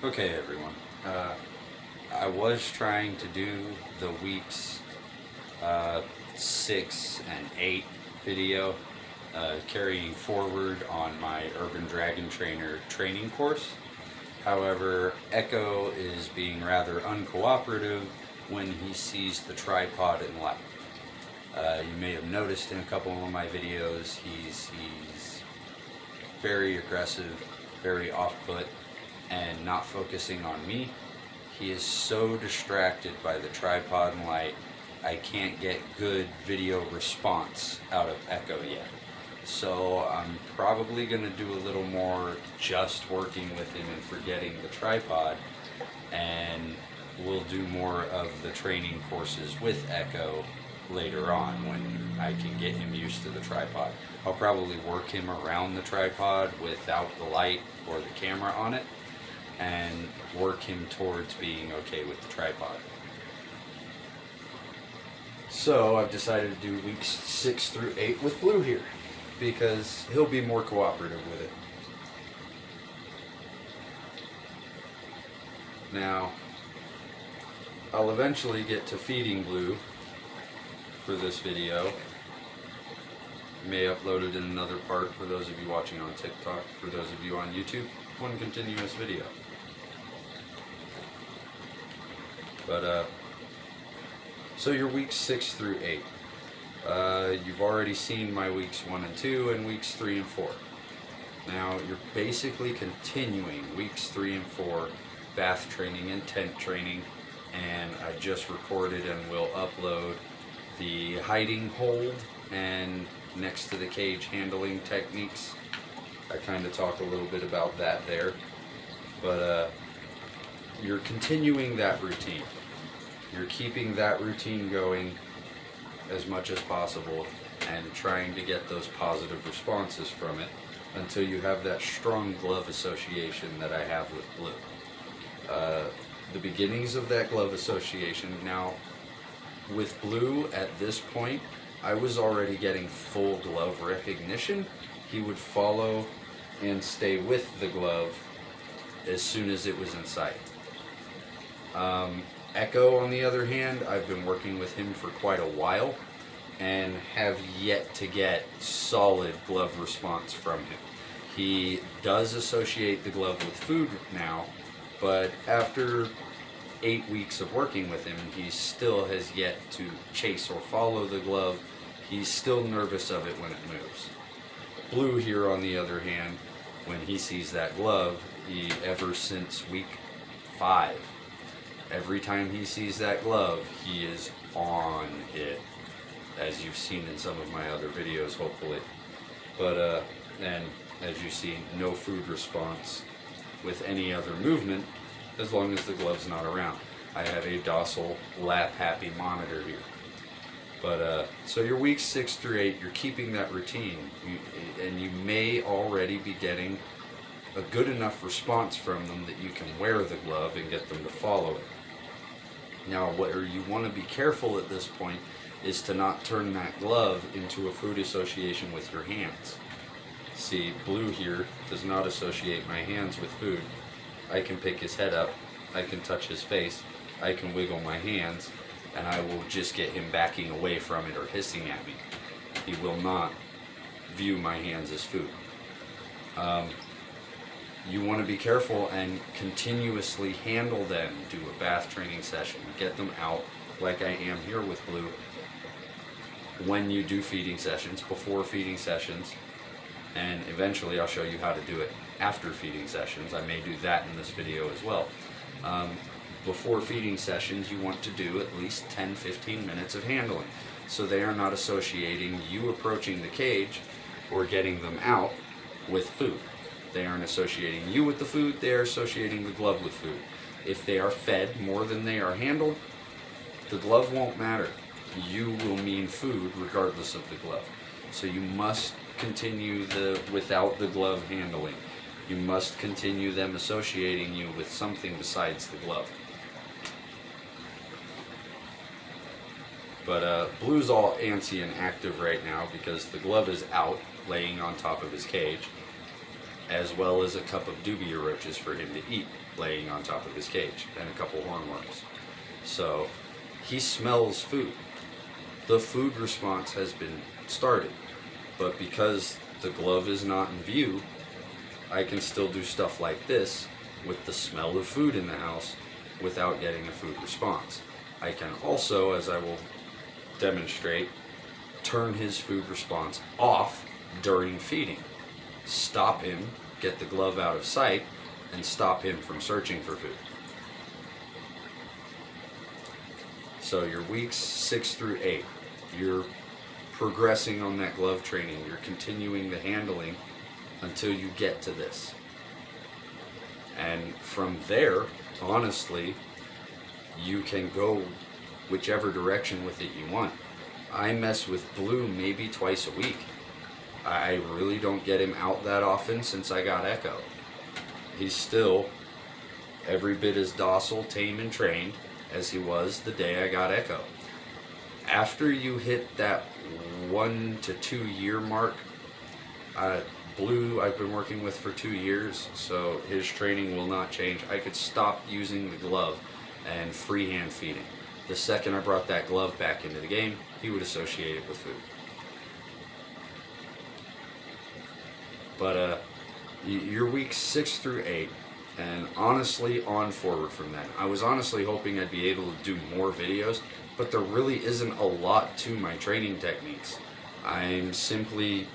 Okay, everyone. I was trying to do the weeks 6 and 8 video, carrying forward on my Urban Dragon Trainer training course. However, Echo is being rather uncooperative when he sees the tripod in light. You may have noticed in a couple of my videos, he's very aggressive, very off-put, and not focusing on me. He is so distracted by the tripod and light, I can't get good video response out of Echo yet. So I'm probably going to do a little more just working with him and forgetting the tripod, and we'll do more of the training courses with Echo later on when I can get him used to the tripod. I'll probably work him around the tripod without the light or the camera on it, and work him towards being okay with the tripod. So I've decided to do weeks 6 through 8 with Blue here, because he'll be more cooperative with it. Now, I'll eventually get to feeding Blue for this video. May upload it in another part for those of you watching on TikTok. For those of you on YouTube, one continuous video. But so your weeks 6 through 8. You've already seen my weeks 1 and 2 and weeks 3 and 4. Now you're basically continuing weeks 3 and 4 bath training and tent training, and I just recorded and will upload the hiding hold and next to the cage handling techniques. I kind of talk a little bit about that there, but you're continuing that routine. You're keeping that routine going as much as possible and trying to get those positive responses from it until you have that strong glove association that I have with Blue. The beginnings of that glove association, now with Blue at this point, I was already getting full glove recognition. He would follow and stay with the glove as soon as it was in sight. Echo, on the other hand, I've been working with him for quite a while and have yet to get solid glove response from him. He does associate the glove with food now, but after 8 weeks of working with him, he still has yet to chase or follow the glove. He's still nervous of it when it moves. Blue here, on the other hand, when he sees that glove, ever since week 5, every time he sees that glove, he is on it, as you've seen in some of my other videos, hopefully. But, and as you see, no food response with any other movement, as long as the glove's not around. I have a docile, lap-happy monitor here. But, so your weeks 6 through 8, you're keeping that routine, and you may already be getting a good enough response from them that you can wear the glove and get them to follow it. Now, where you want to be careful at this point is to not turn that glove into a food association with your hands. See, Blue here does not associate my hands with food. I can pick his head up, I can touch his face, I can wiggle my hands, and I will just get him backing away from it or hissing at me. He will not view my hands as food. You want to be careful and continuously handle them, do a bath training session, get them out like I am here with Blue when you do feeding sessions, before feeding sessions, and eventually I'll show you how to do it after feeding sessions. I may do that in this video as well. Before feeding sessions, you want to do at least 10-15 minutes of handling, so they are not associating you approaching the cage or getting them out with food. They aren't associating you with the food, they are associating the glove with food. If they are fed more than they are handled, the glove won't matter. You will mean food regardless of the glove. So you must continue without the glove handling. You must continue them associating you with something besides the glove. But Blue's all antsy and active right now because the glove is out, laying on top of his cage. as well as a cup of dubia roaches for him to eat laying on top of his cage, and a couple hornworms. So he smells food. The food response has been started, but because the glove is not in view, I can still do stuff like this with the smell of food in the house without getting a food response. I can also, as I will demonstrate, turn his food response off during feeding. Stop him, get the glove out of sight, and stop him from searching for food. So your weeks 6 through 8, you're progressing on that glove training, you're continuing the handling until you get to this. And from there, honestly, you can go whichever direction with it you want. I mess with Blue maybe twice a week. I really don't get him out that often since I got Echo. He's still every bit as docile, tame, and trained as he was the day I got Echo. After you hit that 1 to 2 year mark, Blue I've been working with for 2 years, so his training will not change. I could stop using the glove and freehand feeding. The second I brought that glove back into the game, he would associate it with food. But you're weeks 6 through 8, and honestly on forward from then. I was honestly hoping I'd be able to do more videos, but there really isn't a lot to my training techniques. I'm simply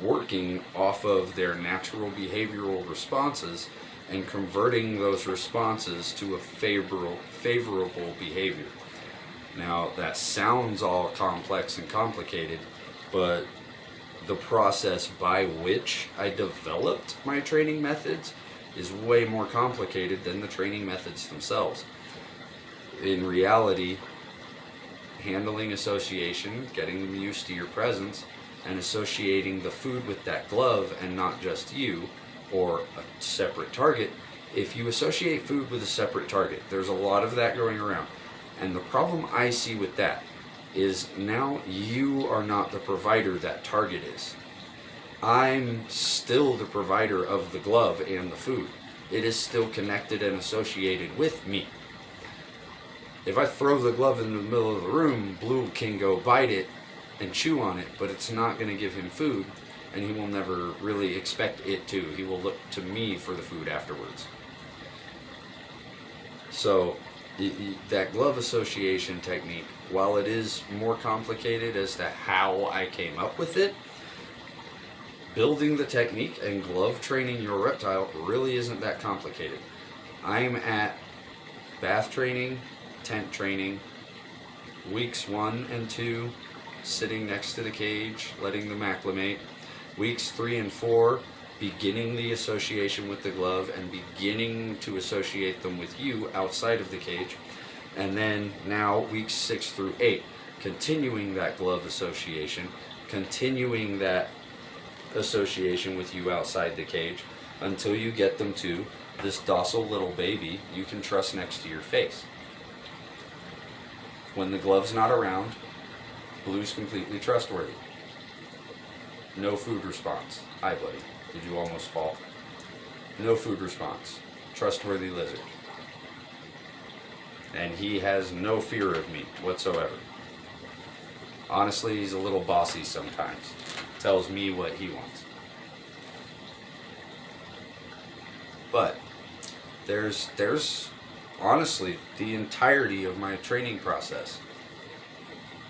working off of their natural behavioral responses and converting those responses to a favorable behavior. Now that sounds all complex and complicated, but the process by which I developed my training methods is way more complicated than the training methods themselves. In reality, handling association, getting them used to your presence, and associating the food with that glove and not just you or a separate target. If you associate food with a separate target, there's a lot of that going around. And the problem I see with that is now you are not the provider that target is. I'm still the provider of the glove and the food. It is still connected and associated with me. If I throw the glove in the middle of the room, Blue can go bite it and chew on it, but it's not going to give him food, and he will never really expect it to. He will look to me for the food afterwards. So that glove association technique, while it is more complicated as to how I came up with it, building the technique and glove training your reptile really isn't that complicated. I'm at bath training, tent training, weeks 1 and 2, sitting next to the cage, letting them acclimate. Weeks 3 and 4, beginning the association with the glove and beginning to associate them with you outside of the cage. And then now weeks 6 through 8, continuing that glove association, continuing that association with you outside the cage until you get them to this docile little baby you can trust next to your face. When the glove's not around, Blue's completely trustworthy. No food response. Hi, buddy. Did you almost fall? No food response. Trustworthy lizard. And he has no fear of me whatsoever. Honestly, he's a little bossy sometimes. Tells me what he wants. But there's honestly the entirety of my training process.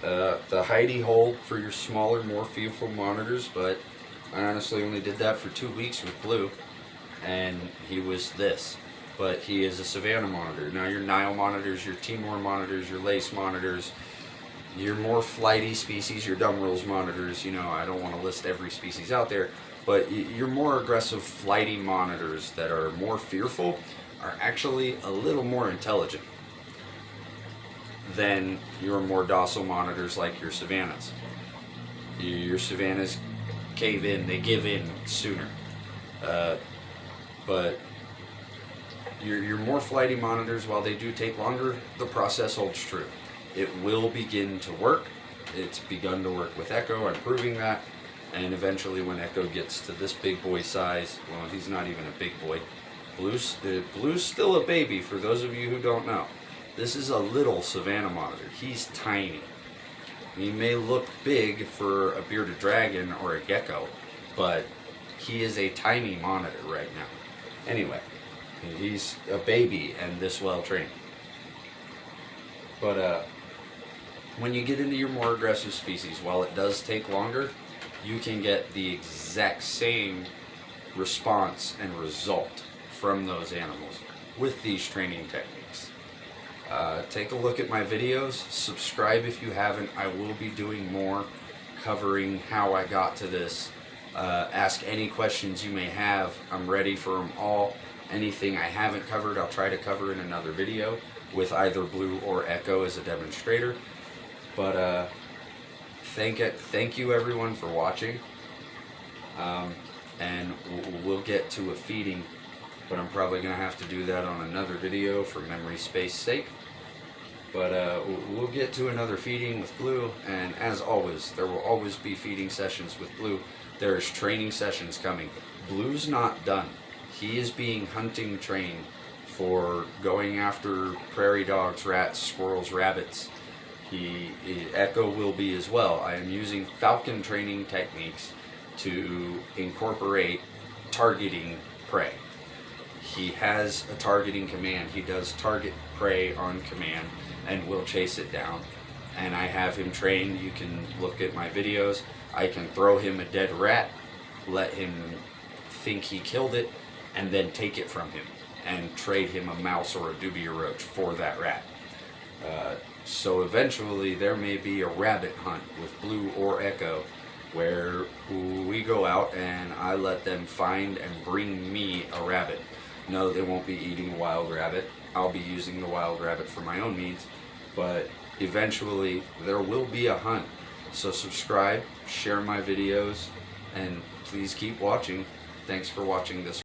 The hidey hole for your smaller, more fearful monitors, but I honestly only did that for 2 weeks with Blue, and he was this. But he is a Savannah monitor. Now your Nile monitors, your Timor monitors, your Lace monitors, your more flighty species, your Dumbrils monitors, I don't want to list every species out there, but your more aggressive flighty monitors that are more fearful are actually a little more intelligent than your more docile monitors like your Savannahs. Your Savannahs cave in, they give in sooner. But your more flighty monitors, while they do take longer, the process holds true. It will begin to work. It's begun to work with Echo, I'm proving that. And eventually when Echo gets to this big boy size, well, he's not even a big boy. Blue's still a baby, for those of you who don't know. This is a little Savannah monitor. He's tiny. He may look big for a bearded dragon or a gecko, but he is a tiny monitor right now. Anyway, he's a baby and this well trained. But when you get into your more aggressive species, while it does take longer, you can get the exact same response and result from those animals with these training techniques. Take a look at my videos, subscribe if you haven't. I will be doing more covering how I got to this. Ask any questions you may have. I'm ready for them all. Anything I haven't covered, I'll try to cover in another video with either Blue or Echo as a demonstrator. But thank you everyone for watching. And we'll get to a feeding, but I'm probably going to have to do that on another video for memory space sake. But we'll get to another feeding with Blue, and as always, there will always be feeding sessions with Blue. There's training sessions coming. Blue's not done. He is being hunting trained for going after prairie dogs, rats, squirrels, rabbits. Echo will be as well. I am using falcon training techniques to incorporate targeting prey. He has a targeting command. He does target prey on command and will chase it down. And I have him trained. You can look at my videos. I can throw him a dead rat, let him think he killed it, and then take it from him and trade him a mouse or a dubia roach for that rat. So eventually there may be a rabbit hunt with Blue or Echo where we go out and I let them find and bring me a rabbit. No, they won't be eating a wild rabbit. I'll be using the wild rabbit for my own means, but eventually there will be a hunt. So subscribe, share my videos, and please keep watching. Thanks for watching this.